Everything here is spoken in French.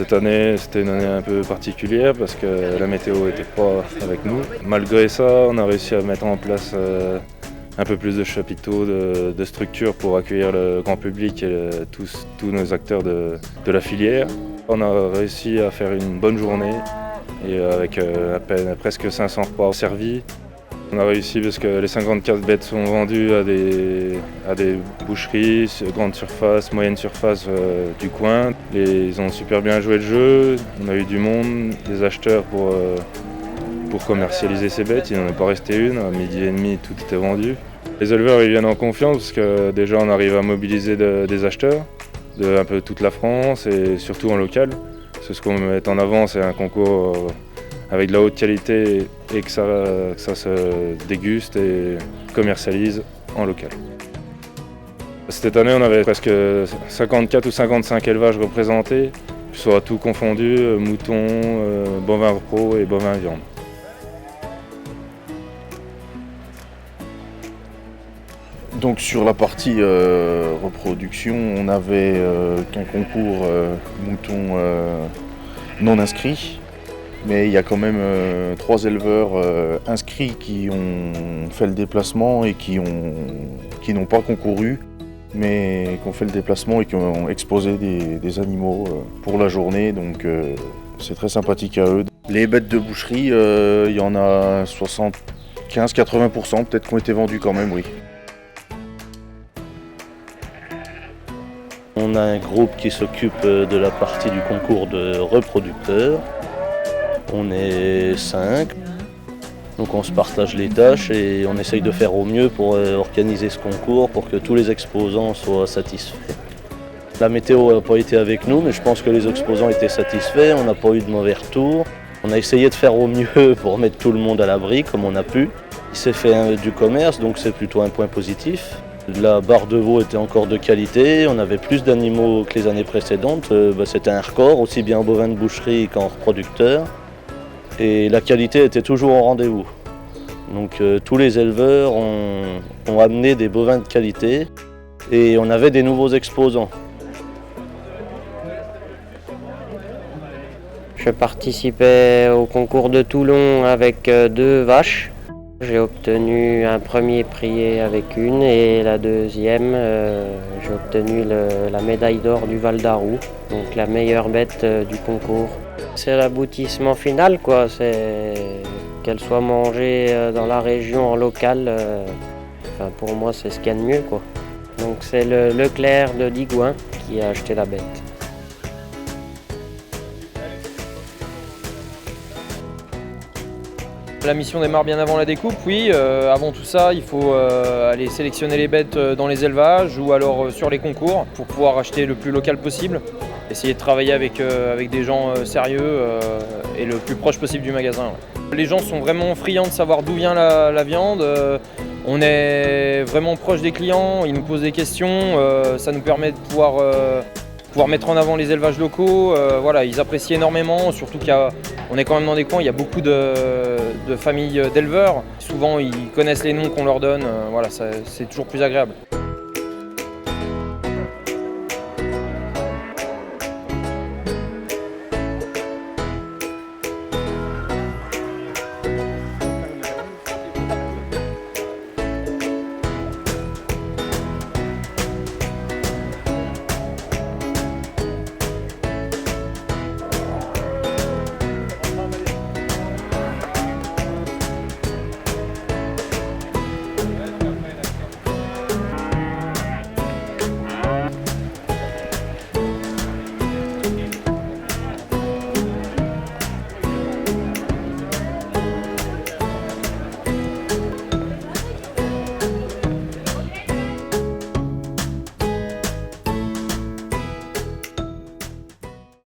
Cette année, c'était une année un peu particulière parce que la météo n'était pas avec nous. Malgré ça, on a réussi à mettre en place un peu plus de chapiteaux, de structures pour accueillir le grand public et tous nos acteurs de la filière. On a réussi à faire une bonne journée et avec presque 500 repas servis. On a réussi parce que les 54 bêtes sont vendues à des boucheries, grandes surfaces, moyennes surfaces du coin. Ils ont super bien joué le jeu, on a eu du monde, des acheteurs pour commercialiser ces bêtes. Il n'en est pas resté une, à 12h30 tout était vendu. Les éleveurs ils viennent en confiance parce que déjà on arrive à mobiliser des acheteurs de un peu toute la France et surtout en local. Parce que ce qu'on met en avant c'est un concours avec de la haute qualité et que ça se déguste et commercialise en local. Cette année, on avait presque 54 ou 55 élevages représentés, soit tout confondu, moutons, bovins repos et bovins viande. Donc sur la partie reproduction, on avait un concours moutons non inscrits. Mais il y a quand même 3 éleveurs inscrits qui ont fait le déplacement et qui n'ont pas concouru, mais qui ont fait le déplacement et qui ont exposé des animaux pour la journée. Donc c'est très sympathique à eux. Les bêtes de boucherie, il y en a 75-80% peut-être qui ont été vendues quand même, oui. On a un groupe qui s'occupe de la partie du concours de reproducteurs. On est 5, donc on se partage les tâches et on essaye de faire au mieux pour organiser ce concours pour que tous les exposants soient satisfaits. La météo n'a pas été avec nous, mais je pense que les exposants étaient satisfaits, on n'a pas eu de mauvais retours. On a essayé de faire au mieux pour mettre tout le monde à l'abri comme on a pu. Il s'est fait du commerce, donc c'est plutôt un point positif. La barre de veau était encore de qualité, on avait plus d'animaux que les années précédentes. C'était un record, aussi bien en bovin de boucherie qu'en reproducteur. Et la qualité était toujours au rendez-vous. Donc tous les éleveurs ont amené des bovins de qualité et on avait des nouveaux exposants. Je participais au concours de Toulon avec 2 vaches. J'ai obtenu un premier prix avec une et la deuxième, j'ai obtenu la médaille d'or du Val d'Arroux, donc la meilleure bête du concours. C'est l'aboutissement final, quoi. C'est qu'elle soit mangée dans la région en local. Pour moi, c'est ce qu'il y a de mieux, quoi. Donc c'est le Leclerc de Digoin qui a acheté la bête. La mission démarre bien avant la découpe, oui. Avant tout ça, il faut aller sélectionner les bêtes dans les élevages ou alors sur les concours pour pouvoir acheter le plus local possible. Essayer de travailler avec des gens sérieux et le plus proche possible du magasin. Ouais. Les gens sont vraiment friands de savoir d'où vient la viande. On est vraiment proche des clients, ils nous posent des questions. Ça nous permet de pouvoir mettre en avant les élevages locaux. Voilà, ils apprécient énormément, surtout qu'on est quand même dans des coins où il y a beaucoup de familles d'éleveurs. Souvent, ils connaissent les noms qu'on leur donne. Voilà, c'est toujours plus agréable.